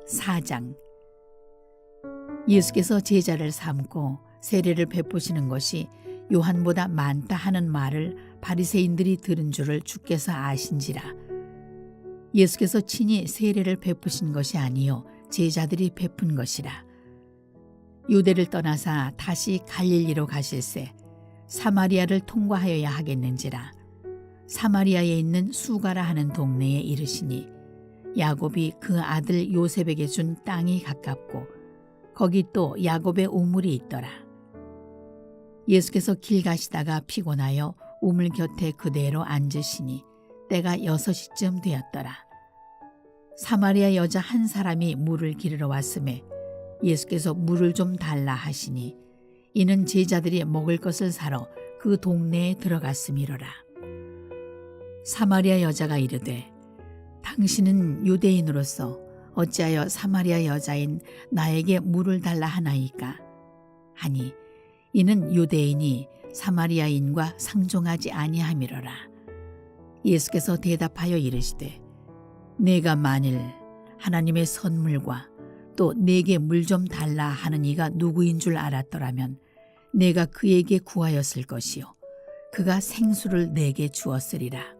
4장. 예수께서 제자를 삼고 세례를 베푸시는 것이 요한보다 많다 하는 말을 바리새인들이 들은 줄을 주께서 아신지라. 예수께서 친히 세례를 베푸신 것이 아니요 제자들이 베푼 것이라. 유대를 떠나사 다시 갈릴리로 가실새 사마리아를 통과하여야 하겠는지라. 사마리아에 있는 수가라 하는 동네에 이르시니 야곱이 그 아들 요셉에게 준 땅이 가깝고 거기 또 야곱의 우물이 있더라. 예수께서 길 가시다가 피곤하여 우물 곁에 그대로 앉으시니 때가 6시쯤 되었더라. 사마리아 여자 한 사람이 물을 기르러 왔음에 예수께서 물을 좀 달라 하시니 이는 제자들이 먹을 것을 사러 그 동네에 들어갔음이로라. 사마리아 여자가 이르되 당신은 유대인으로서 어찌하여 사마리아 여자인 나에게 물을 달라 하나이까 하니 이는 유대인이 사마리아인과 상종하지 아니함이로라. 예수께서 대답하여 이르시되 내가 만일 하나님의 선물과 또 내게 물 좀 달라 하는 이가 누구인 줄 알았더라면 내가 그에게 구하였을 것이요 그가 생수를 내게 주었으리라.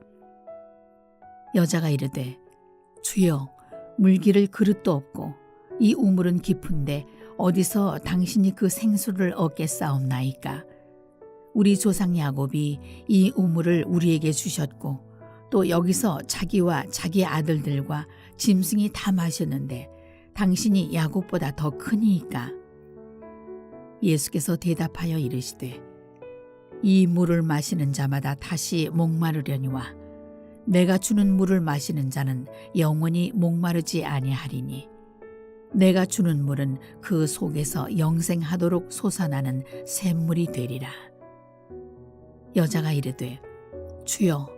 여자가 이르되 주여 물기를 그릇도 없고 이 우물은 깊은데 어디서 당신이 그 생수를 얻겠사옵나이까. 우리 조상 야곱이 이 우물을 우리에게 주셨고 또 여기서 자기와 자기 아들들과 짐승이 다 마셨는데 당신이 야곱보다 더 크니이까. 예수께서 대답하여 이르시되 이 물을 마시는 자마다 다시 목마르려니와 내가 주는 물을 마시는 자는 영원히 목마르지 아니하리니 내가 주는 물은 그 속에서 영생하도록 솟아나는 샘물이 되리라. 여자가 이르되 주여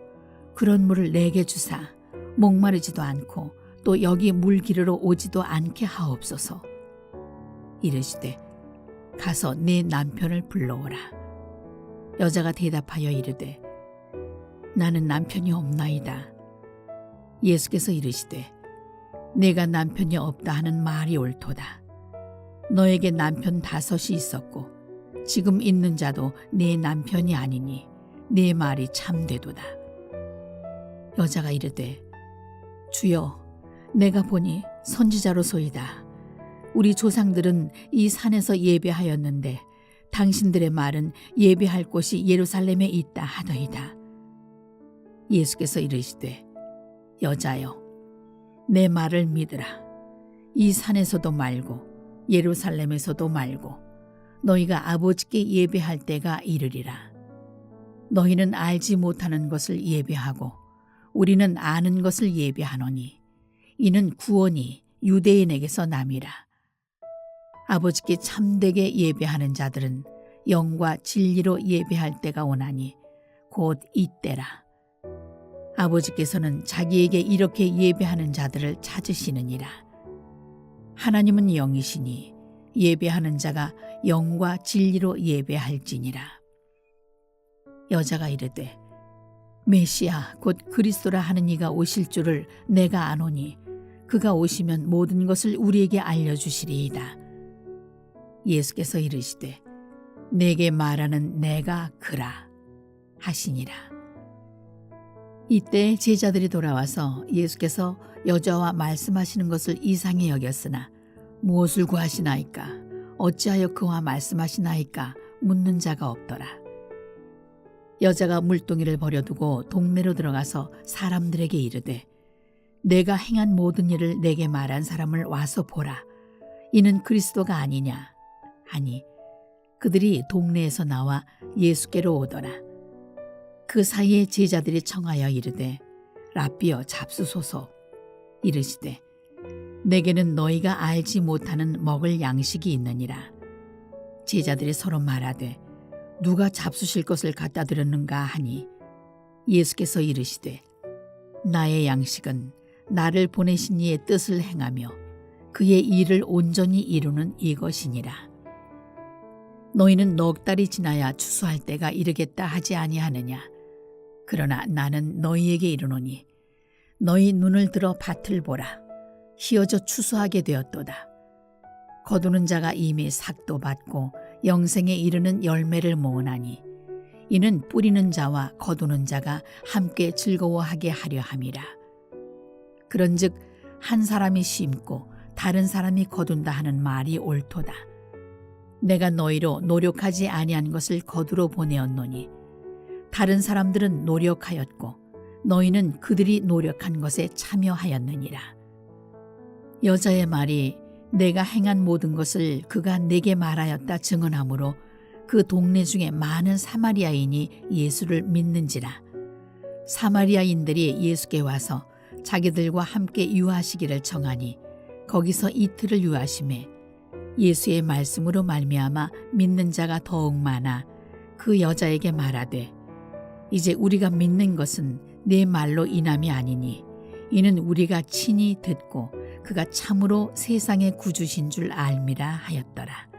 그런 물을 내게 주사 목마르지도 않고 또 여기 물 기르러 오지도 않게 하옵소서. 이르시되 가서 네 남편을 불러오라. 여자가 대답하여 이르되 나는 남편이 없나이다. 예수께서 이르시되 내가 남편이 없다 하는 말이 옳도다. 너에게 남편 5이 있었고 지금 있는 자도 네 남편이 아니니 네 말이 참되도다. 여자가 이르되 주여 내가 보니 선지자로소이다. 우리 조상들은 이 산에서 예배하였는데 당신들의 말은 예배할 곳이 예루살렘에 있다 하더이다. 예수께서 이르시되 여자여 내 말을 믿으라. 이 산에서도 말고 예루살렘에서도 말고 너희가 아버지께 예배할 때가 이르리라. 너희는 알지 못하는 것을 예배하고 우리는 아는 것을 예배하노니 이는 구원이 유대인에게서 남이라. 아버지께 참되게 예배하는 자들은 영과 진리로 예배할 때가 오나니 곧 이때라. 아버지께서는 자기에게 이렇게 예배하는 자들을 찾으시느니라. 하나님은 영이시니 예배하는 자가 영과 진리로 예배할지니라. 여자가 이르되 메시아 곧 그리스도라 하는 이가 오실 줄을 내가 아노니 그가 오시면 모든 것을 우리에게 알려주시리이다. 예수께서 이르시되 내게 말하는 내가 그라 하시니라. 이때 제자들이 돌아와서 예수께서 여자와 말씀하시는 것을 이상히 여겼으나 무엇을 구하시나이까 어찌하여 그와 말씀하시나이까 묻는 자가 없더라. 여자가 물동이를 버려두고 동네로 들어가서 사람들에게 이르되 내가 행한 모든 일을 내게 말한 사람을 와서 보라. 이는 그리스도가 아니냐 하니 그들이 동네에서 나와 예수께로 오더라. 그 사이에 제자들이 청하여 이르되 랍비여 잡수소서. 이르시되 내게는 너희가 알지 못하는 먹을 양식이 있느니라. 제자들이 서로 말하되 누가 잡수실 것을 갖다 드렸는가 하니 예수께서 이르시되 나의 양식은 나를 보내신 이의 뜻을 행하며 그의 일을 온전히 이루는 이것이니라. 너희는 넉 달이 지나야 추수할 때가 이르겠다 하지 아니하느냐. 그러나 나는 너희에게 이르노니 너희 눈을 들어 밭을 보라. 휘어져 추수하게 되었도다. 거두는 자가 이미 삭도 받고 영생에 이르는 열매를 모으나니 이는 뿌리는 자와 거두는 자가 함께 즐거워하게 하려 함이라. 그런즉 한 사람이 심고 다른 사람이 거둔다 하는 말이 옳도다. 내가 너희로 노력하지 아니한 것을 거두러 보내었노니 다른 사람들은 노력하였고 너희는 그들이 노력한 것에 참여하였느니라. 여자의 말이 내가 행한 모든 것을 그가 내게 말하였다 증언하므로 그 동네 중에 많은 사마리아인이 예수를 믿는지라. 사마리아인들이 예수께 와서 자기들과 함께 유하시기를 청하니 거기서 이틀을 유하심에 예수의 말씀으로 말미암아 믿는 자가 더욱 많아 그 여자에게 말하되 이제 우리가 믿는 것은 내 말로 인함이 아니니 이는 우리가 친히 듣고 그가 참으로 세상의 구주신 줄 알미라 하였더라.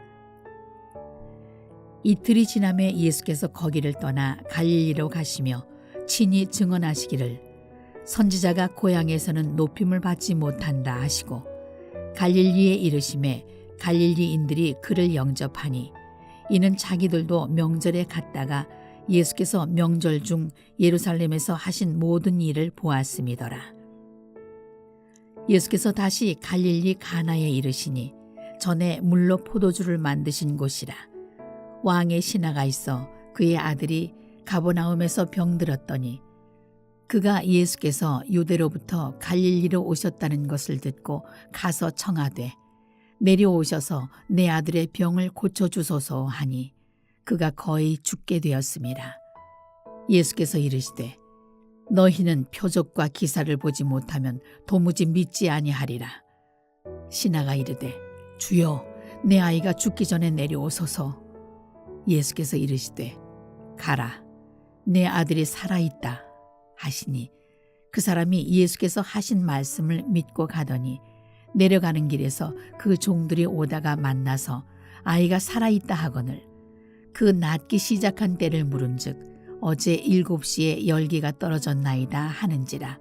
이틀이 지남에 예수께서 거기를 떠나 갈릴리로 가시며 친히 증언하시기를 선지자가 고향에서는 높임을 받지 못한다 하시고 갈릴리에 이르심에 갈릴리인들이 그를 영접하니 이는 자기들도 명절에 갔다가 예수께서 명절 중 예루살렘에서 하신 모든 일을 보았음이더라. 예수께서 다시 갈릴리 가나에 이르시니 전에 물로 포도주를 만드신 곳이라. 왕의 신하가 있어 그의 아들이 가버나움에서 병들었더니 그가 예수께서 유대로부터 갈릴리로 오셨다는 것을 듣고 가서 청하되 내려오셔서 내 아들의 병을 고쳐주소서 하니 그가 거의 죽게 되었음이라. 예수께서 이르시되 너희는 표적과 기사를 보지 못하면 도무지 믿지 아니하리라. 신하가 이르되 주여 내 아이가 죽기 전에 내려오소서. 예수께서 이르시되 가라 내 아들이 살아있다 하시니 그 사람이 예수께서 하신 말씀을 믿고 가더니 내려가는 길에서 그 종들이 오다가 만나서 아이가 살아있다 하거늘 그 낫기 시작한 때를 물은즉 어제 7시에 열기가 떨어졌나이다 하는지라.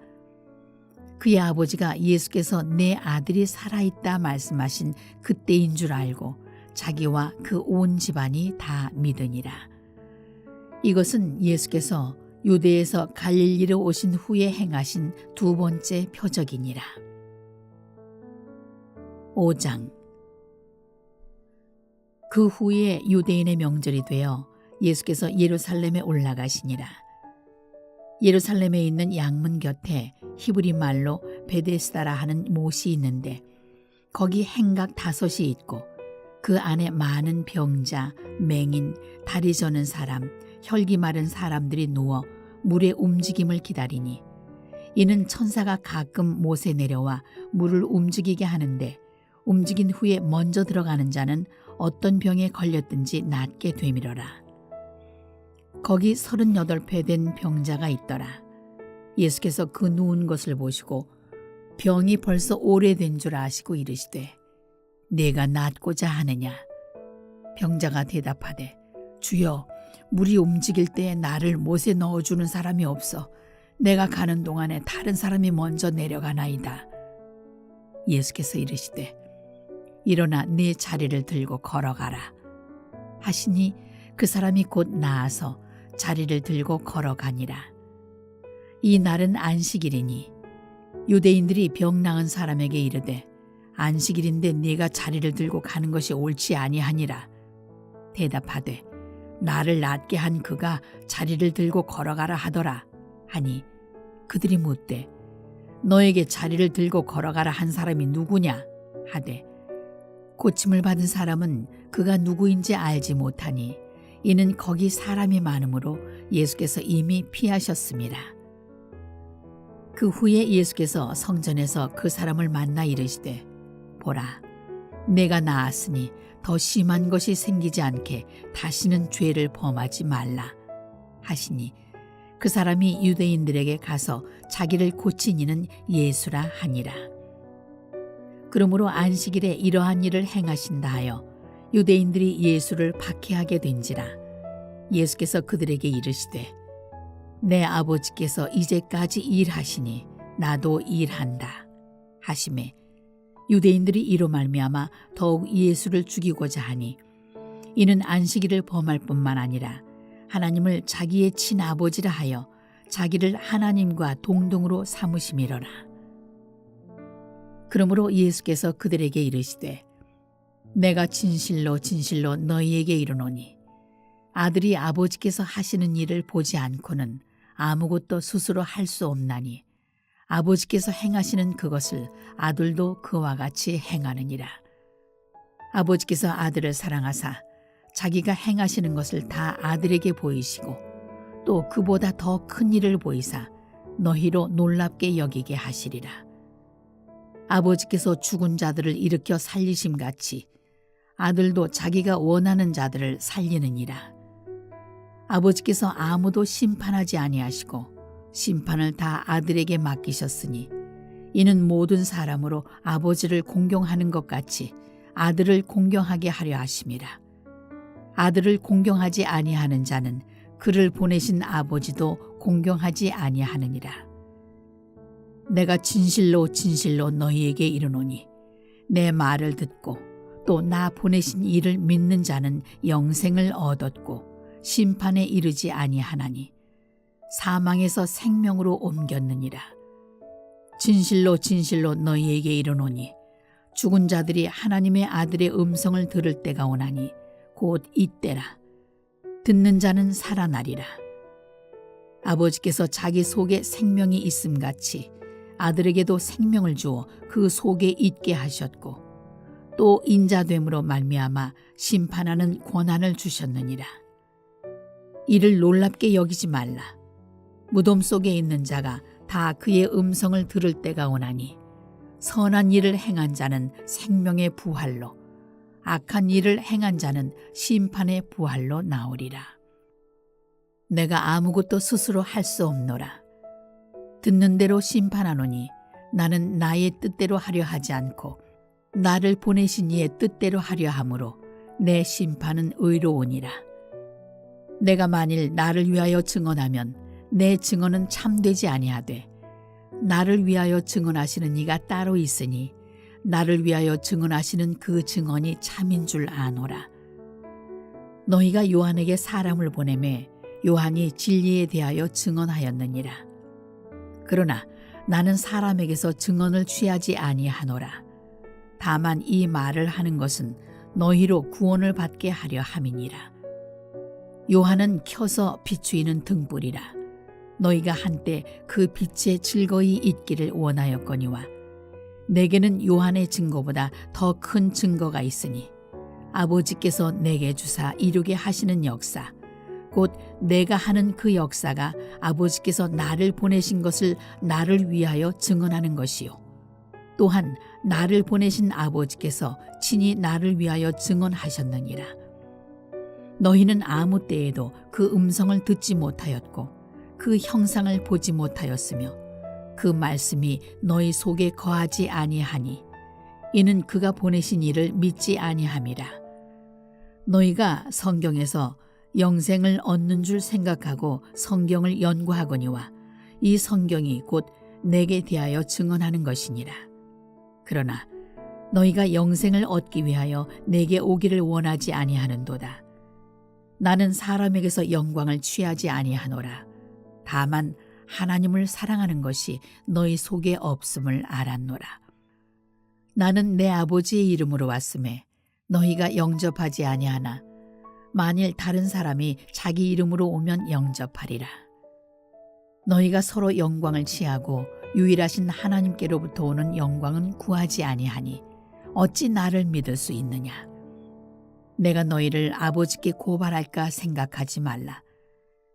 그의 아버지가 예수께서 내 아들이 살아있다 말씀하신 그때인 줄 알고 자기와 그 온 집안이 다 믿으니라. 이것은 예수께서 유대에서 갈릴리로 오신 후에 행하신 두 번째 표적이니라. 5장. 그 후에 유대인의 명절이 되어 예수께서 예루살렘에 올라가시니라. 예루살렘에 있는 양문 곁에 히브리 말로 베데스다라 하는 못이 있는데 거기 행각 5이 있고 그 안에 많은 병자, 맹인, 다리 저는 사람, 혈기 마른 사람들이 누워 물의 움직임을 기다리니 이는 천사가 가끔 못에 내려와 물을 움직이게 하는데 움직인 후에 먼저 들어가는 자는 어떤 병에 걸렸든지 낫게 되미러라. 거기 38배 된 병자가 있더라. 예수께서 그 누운 것을 보시고 병이 벌써 오래된 줄 아시고 이르시되 내가 낫고자 하느냐. 병자가 대답하되 주여 물이 움직일 때에 나를 못에 넣어주는 사람이 없어 내가 가는 동안에 다른 사람이 먼저 내려가나이다. 예수께서 이르시되 일어나 네 자리를 들고 걸어가라 하시니 그 사람이 곧 나아서 자리를 들고 걸어가니라. 이 날은 안식일이니 유대인들이 병 나은 사람에게 이르되 안식일인데 네가 자리를 들고 가는 것이 옳지 아니하니라. 대답하되 나를 낫게 한 그가 자리를 들고 걸어가라 하더라 하니 그들이 묻되 너에게 자리를 들고 걸어가라 한 사람이 누구냐 하되 고침을 받은 사람은 그가 누구인지 알지 못하니 이는 거기 사람이 많으므로 예수께서 이미 피하셨습니다. 그 후에 예수께서 성전에서 그 사람을 만나 이르시되 보라 내가 나았으니 더 심한 것이 생기지 않게 다시는 죄를 범하지 말라 하시니 그 사람이 유대인들에게 가서 자기를 고친 이는 예수라 하니라. 그러므로 안식일에 이러한 일을 행하신다 하여 유대인들이 예수를 박해하게 된지라. 예수께서 그들에게 이르시되 내 아버지께서 이제까지 일하시니 나도 일한다 하시매 유대인들이 이로 말미암아 더욱 예수를 죽이고자 하니 이는 안식일을 범할 뿐만 아니라 하나님을 자기의 친아버지라 하여 자기를 하나님과 동등으로 삼으심이로라. 그러므로 예수께서 그들에게 이르시되 내가 진실로 진실로 너희에게 이르노니 아들이 아버지께서 하시는 일을 보지 않고는 아무것도 스스로 할 수 없나니 아버지께서 행하시는 그것을 아들도 그와 같이 행하느니라. 아버지께서 아들을 사랑하사 자기가 행하시는 것을 다 아들에게 보이시고 또 그보다 더 큰 일을 보이사 너희로 놀랍게 여기게 하시리라. 아버지께서 죽은 자들을 일으켜 살리심같이 아들도 자기가 원하는 자들을 살리느니라. 아버지께서 아무도 심판하지 아니하시고 심판을 다 아들에게 맡기셨으니 이는 모든 사람으로 아버지를 공경하는 것 같이 아들을 공경하게 하려 하심이라. 아들을 공경하지 아니하는 자는 그를 보내신 아버지도 공경하지 아니하느니라. 내가 진실로 진실로 너희에게 이르노니 내 말을 듣고 또 나 보내신 이를 믿는 자는 영생을 얻었고 심판에 이르지 아니하나니 사망에서 생명으로 옮겼느니라. 진실로 진실로 너희에게 이르노니 죽은 자들이 하나님의 아들의 음성을 들을 때가 오나니 곧 이때라. 듣는 자는 살아나리라. 아버지께서 자기 속에 생명이 있음같이 아들에게도 생명을 주어 그 속에 있게 하셨고 또 인자됨으로 말미암아 심판하는 권한을 주셨느니라. 이를 놀랍게 여기지 말라. 무덤 속에 있는 자가 다 그의 음성을 들을 때가 오나니 선한 일을 행한 자는 생명의 부활로 악한 일을 행한 자는 심판의 부활로 나오리라. 내가 아무것도 스스로 할 수 없노라. 듣는 대로 심판하노니 나는 나의 뜻대로 하려 하지 않고 나를 보내신 이의 뜻대로 하려 함으로 내 심판은 의로우니라. 내가 만일 나를 위하여 증언하면 내 증언은 참되지 아니하되 나를 위하여 증언하시는 이가 따로 있으니 나를 위하여 증언하시는 그 증언이 참인 줄 아노라. 너희가 요한에게 사람을 보내매 요한이 진리에 대하여 증언하였느니라. 그러나 나는 사람에게서 증언을 취하지 아니하노라. 다만 이 말을 하는 것은 너희로 구원을 받게 하려 함이니라. 요한은 켜서 비추이는 등불이라. 너희가 한때 그 빛에 즐거이 있기를 원하였거니와 내게는 요한의 증거보다 더 큰 증거가 있으니 아버지께서 내게 주사 이루게 하시는 역사 곧 내가 하는 그 역사가 아버지께서 나를 보내신 것을 나를 위하여 증언하는 것이요 또한 나를 보내신 아버지께서 친히 나를 위하여 증언하셨느니라. 너희는 아무 때에도 그 음성을 듣지 못하였고 그 형상을 보지 못하였으며 그 말씀이 너희 속에 거하지 아니하니 이는 그가 보내신 이를 믿지 아니함이라. 너희가 성경에서 영생을 얻는 줄 생각하고 성경을 연구하거니와 이 성경이 곧 내게 대하여 증언하는 것이니라. 그러나 너희가 영생을 얻기 위하여 내게 오기를 원하지 아니하는도다. 나는 사람에게서 영광을 취하지 아니하노라. 다만 하나님을 사랑하는 것이 너희 속에 없음을 알았노라. 나는 내 아버지의 이름으로 왔음에 너희가 영접하지 아니하나 만일 다른 사람이 자기 이름으로 오면 영접하리라. 너희가 서로 영광을 취하고 유일하신 하나님께로부터 오는 영광은 구하지 아니하니 어찌 나를 믿을 수 있느냐. 내가 너희를 아버지께 고발할까 생각하지 말라.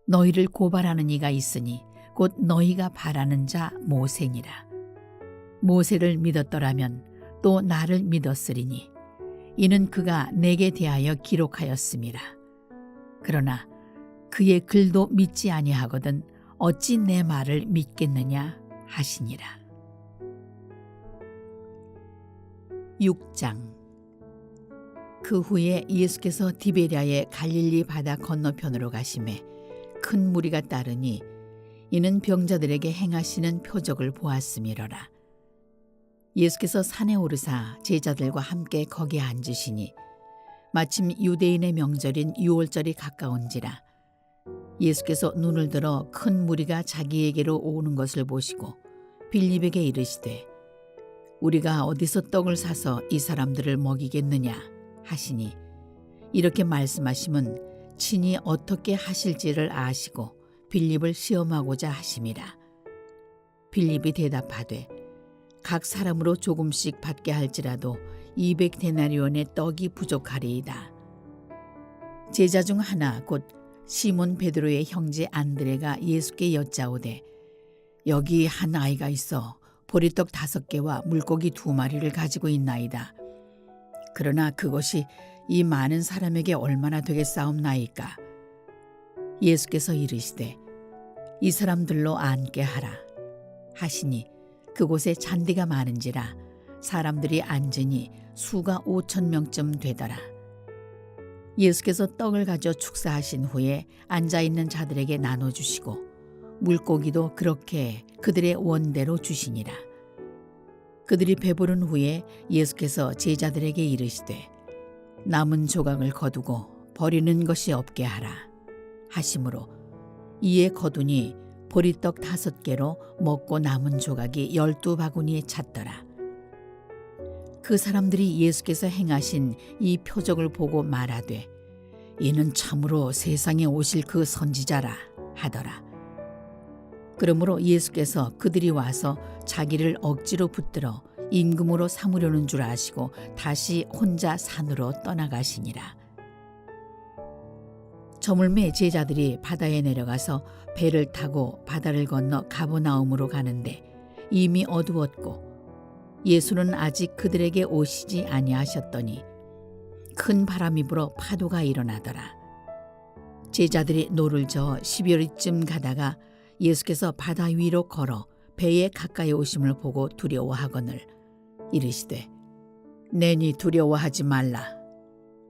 너희를 고발하는 이가 있으니 곧 너희가 바라는 자 모세니라. 모세를 믿었더라면 또 나를 믿었으리니 이는 그가 내게 대하여 기록하였음이라. 그러나 그의 글도 믿지 아니하거든 어찌 내 말을 믿겠느냐 하시니라. 6장. 그 후에 예수께서 디베랴의 갈릴리 바다 건너편으로 가시매 큰 무리가 따르니 이는 병자들에게 행하시는 표적을 보았음이로라. 예수께서 산에 오르사 제자들과 함께 거기에 앉으시니 마침 유대인의 명절인 유월절이 가까운지라. 예수께서 눈을 들어 큰 무리가 자기에게로 오는 것을 보시고 빌립에게 이르시되 우리가 어디서 떡을 사서 이 사람들을 먹이겠느냐 하시니 이렇게 말씀하심은 친히 어떻게 하실지를 아시고 빌립을 시험하고자 하심이라. 빌립이 대답하되 각 사람으로 조금씩 받게 할지라도 200데나리온의 떡이 부족하리이다. 제자 중 하나 곧 시몬 베드로의 형제 안드레가 예수께 여짜오되 여기 한 아이가 있어 보리떡 5개와 물고기 2마리를 가지고 있나이다. 그러나 그것이 이 많은 사람에게 얼마나 되겠사옵나이까. 예수께서 이르시되 이 사람들로 앉게 하라 하시니 그곳에 잔디가 많은지라 사람들이 앉으니 수가 5,000명쯤 되더라. 예수께서 떡을 가져 축사하신 후에 앉아있는 자들에게 나눠주시고 물고기도 그렇게 그들의 원대로 주시니라. 그들이 배부른 후에 예수께서 제자들에게 이르시되 남은 조각을 거두고 버리는 것이 없게 하라 하심으로 이에 거두니 보리떡 5개로 먹고 남은 조각이 12바구니에 찼더라. 그 사람들이 예수께서 행하신 이 표적을 보고 말하되 이는 참으로 세상에 오실 그 선지자라 하더라. 그러므로 예수께서 그들이 와서 자기를 억지로 붙들어 임금으로 삼으려는 줄 아시고 다시 혼자 산으로 떠나가시니라. 저물매 제자들이 바다에 내려가서 배를 타고 바다를 건너 가버나움으로 가는데 이미 어두웠고 예수는 아직 그들에게 오시지 아니하셨더니 큰 바람이 불어 파도가 일어나더라. 제자들이 노를 저어 12월쯤 가다가 예수께서 바다 위로 걸어 배에 가까이 오심을 보고 두려워하거늘 이르시되 내니 두려워하지 말라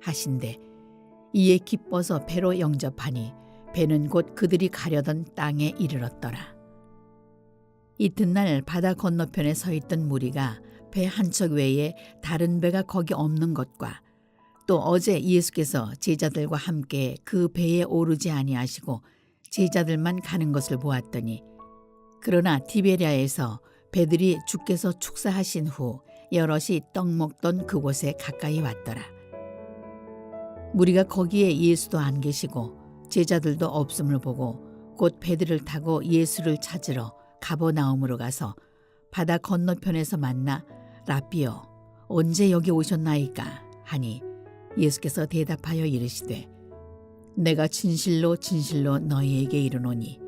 하신대 이에 기뻐서 배로 영접하니 배는 곧 그들이 가려던 땅에 이르렀더라. 이튿날 바다 건너편에 서 있던 무리가 배 한 척 외에 다른 배가 거기 없는 것과 또 어제 예수께서 제자들과 함께 그 배에 오르지 아니하시고 제자들만 가는 것을 보았더니 그러나 디베랴에서 배들이 주께서 축사하신 후 여럿이 떡 먹던 그곳에 가까이 왔더라. 무리가 거기에 예수도 안 계시고 제자들도 없음을 보고 곧 배들을 타고 예수를 찾으러 가버나움으로 가서 바다 건너편에서 만나 라삐여 언제 여기 오셨나이까 하니 예수께서 대답하여 이르시되 내가 진실로 진실로 너희에게 이르노니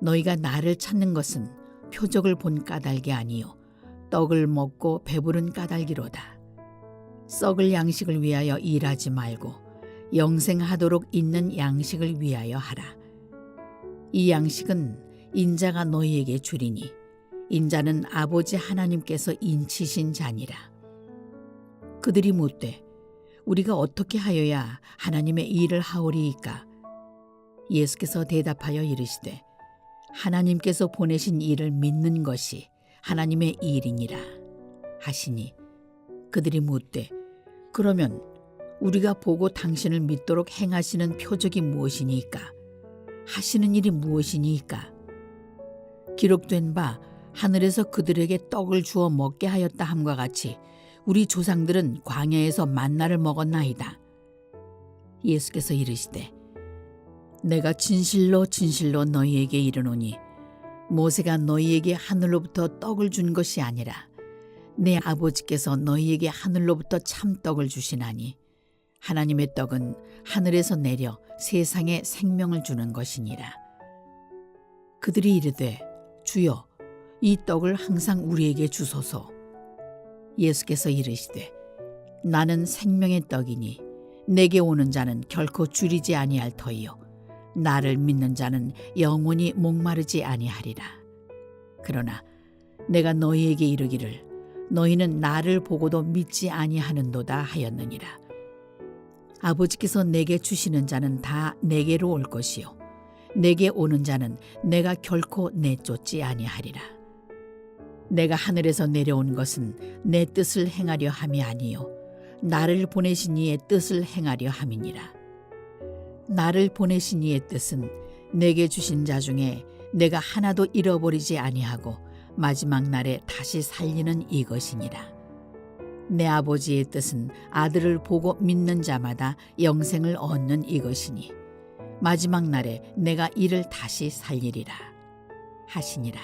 너희가 나를 찾는 것은 표적을 본 까닭이 아니요 떡을 먹고 배부른 까닭이로다. 썩을 양식을 위하여 일하지 말고 영생하도록 있는 양식을 위하여 하라. 이 양식은 인자가 너희에게 주리니 인자는 아버지 하나님께서 인치신 자니라. 그들이 묻되 우리가 어떻게 하여야 하나님의 일을 하오리이까? 예수께서 대답하여 이르시되 하나님께서 보내신 일을 믿는 것이 하나님의 일이니라 하시니 그들이 묻되 그러면 우리가 보고 당신을 믿도록 행하시는 표적이 무엇이니까? 하시는 일이 무엇이니까? 기록된 바 하늘에서 그들에게 떡을 주어 먹게 하였다 함과 같이 우리 조상들은 광야에서 만나를 먹었나이다. 예수께서 이르시되 내가 진실로 진실로 너희에게 이르노니 모세가 너희에게 하늘로부터 떡을 준 것이 아니라 내 아버지께서 너희에게 하늘로부터 참떡을 주시나니 하나님의 떡은 하늘에서 내려 세상에 생명을 주는 것이니라. 그들이 이르되 주여 이 떡을 항상 우리에게 주소서. 예수께서 이르시되 나는 생명의 떡이니 내게 오는 자는 결코 줄이지 아니할 터이요 나를 믿는 자는 영원히 목마르지 아니하리라. 그러나 내가 너희에게 이르기를 너희는 나를 보고도 믿지 아니하는도다 하였느니라. 아버지께서 내게 주시는 자는 다 내게로 올 것이요 내게 오는 자는 내가 결코 내쫓지 아니하리라. 내가 하늘에서 내려온 것은 내 뜻을 행하려 함이 아니요 나를 보내신 이의 뜻을 행하려 함이니라. 나를 보내신 이의 뜻은 내게 주신 자 중에 내가 하나도 잃어버리지 아니하고 마지막 날에 다시 살리는 이것이니라. 내 아버지의 뜻은 아들을 보고 믿는 자마다 영생을 얻는 이것이니 마지막 날에 내가 이를 다시 살리리라 하시니라.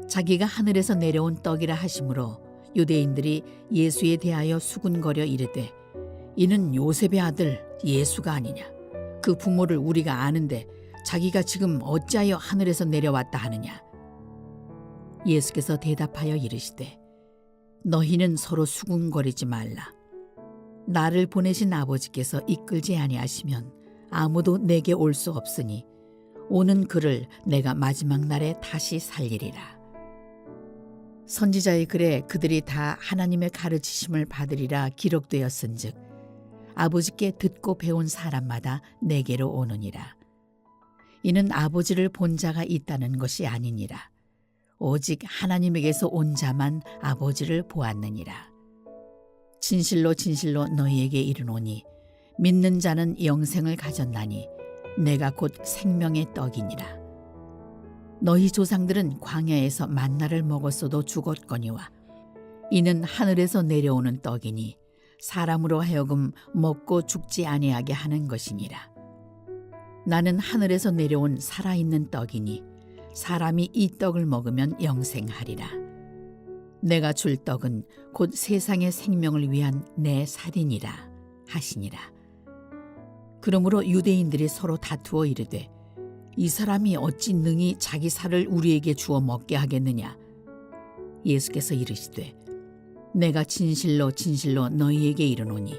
자기가 하늘에서 내려온 떡이라 하심으로 유대인들이 예수에 대하여 수군거려 이르되 이는 요셉의 아들 예수가 아니냐. 그 부모를 우리가 아는데 자기가 지금 어찌하여 하늘에서 내려왔다 하느냐. 예수께서 대답하여 이르시되 너희는 서로 수군거리지 말라. 나를 보내신 아버지께서 이끌지 아니하시면 아무도 내게 올 수 없으니 오는 그를 내가 마지막 날에 다시 살리리라. 선지자의 글에 그들이 다 하나님의 가르치심을 받으리라 기록되었은즉 아버지께 듣고 배운 사람마다 내게로 오느니라. 이는 아버지를 본 자가 있다는 것이 아니니라. 오직 하나님에게서 온 자만 아버지를 보았느니라. 진실로 진실로 너희에게 이르노니 믿는 자는 영생을 가졌나니 내가 곧 생명의 떡이니라. 너희 조상들은 광야에서 만나를 먹었어도 죽었거니와 이는 하늘에서 내려오는 떡이니 사람으로 하여금 먹고 죽지 아니하게 하는 것이니라. 나는 하늘에서 내려온 살아있는 떡이니 사람이 이 떡을 먹으면 영생하리라. 내가 줄 떡은 곧 세상의 생명을 위한 내 살이니라 하시니라. 그러므로 유대인들이 서로 다투어 이르되 이 사람이 어찌 능히 자기 살을 우리에게 주어 먹게 하겠느냐. 예수께서 이르시되 내가 진실로 진실로 너희에게 이르노니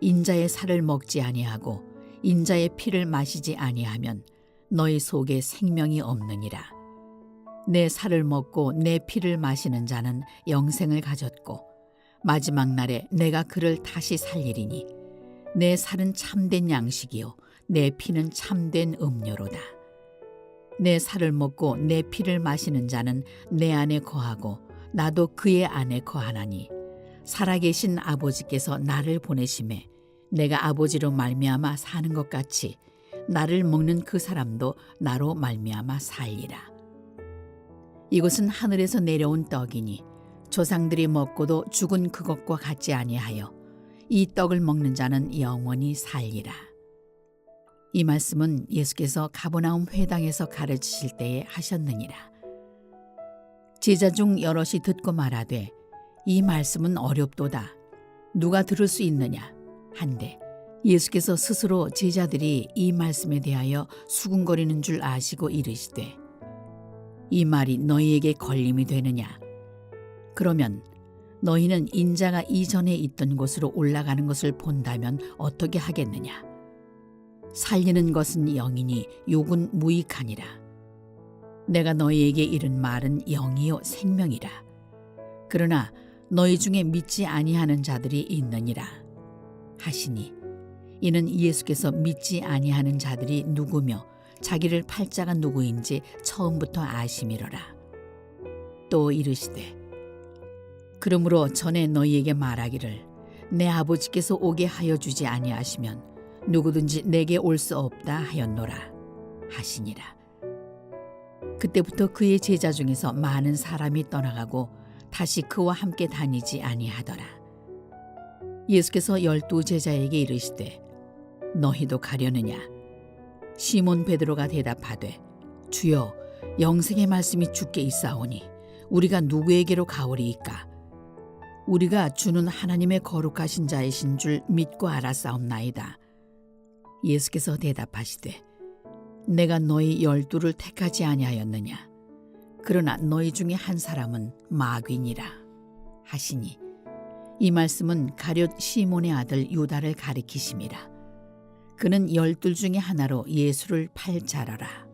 인자의 살을 먹지 아니하고 인자의 피를 마시지 아니하면 너희 속에 생명이 없느니라. 내 살을 먹고 내 피를 마시는 자는 영생을 가졌고 마지막 날에 내가 그를 다시 살리리니 내 살은 참된 양식이요 내 피는 참된 음료로다. 내 살을 먹고 내 피를 마시는 자는 내 안에 거하고 나도 그의 안에 거하나니 살아계신 아버지께서 나를 보내심에 내가 아버지로 말미암아 사는 것 같이 나를 먹는 그 사람도 나로 말미암아 살리라. 이것은 하늘에서 내려온 떡이니 조상들이 먹고도 죽은 그것과 같지 아니하여 이 떡을 먹는 자는 영원히 살리라. 이 말씀은 예수께서 가버나움 회당에서 가르치실 때에 하셨느니라. 제자 중 여럿이 듣고 말하되 이 말씀은 어렵도다. 누가 들을 수 있느냐 한데 예수께서 스스로 제자들이 이 말씀에 대하여 수군거리는 줄 아시고 이르시되 이 말이 너희에게 걸림이 되느냐. 그러면 너희는 인자가 이전에 있던 곳으로 올라가는 것을 본다면 어떻게 하겠느냐. 살리는 것은 영이니 육은 무익하니라. 내가 너희에게 이른 말은 영이요 생명이라. 그러나 너희 중에 믿지 아니하는 자들이 있느니라 하시니 이는 예수께서 믿지 아니하는 자들이 누구며 자기를 팔 자가 누구인지 처음부터 아심이로라. 또 이르시되 그러므로 전에 너희에게 말하기를 내 아버지께서 오게 하여 주지 아니하시면 누구든지 내게 올 수 없다 하였노라 하시니라. 그때부터 그의 제자 중에서 많은 사람이 떠나가고 다시 그와 함께 다니지 아니하더라. 예수께서 12 제자에게 이르시되 너희도 가려느냐. 시몬 베드로가 대답하되 주여 영생의 말씀이 주께 있사오니 우리가 누구에게로 가오리이까. 우리가 주는 하나님의 거룩하신 자이신 줄 믿고 알았사옵나이다. 예수께서 대답하시되 내가 너희 12를 택하지 아니하였느냐. 그러나 너희 중에 한 사람은 마귀니라 하시니 이 말씀은 가룟 시몬의 아들 유다를 가리키심이라. 그는 12 중에 하나로 예수를 팔 자라라.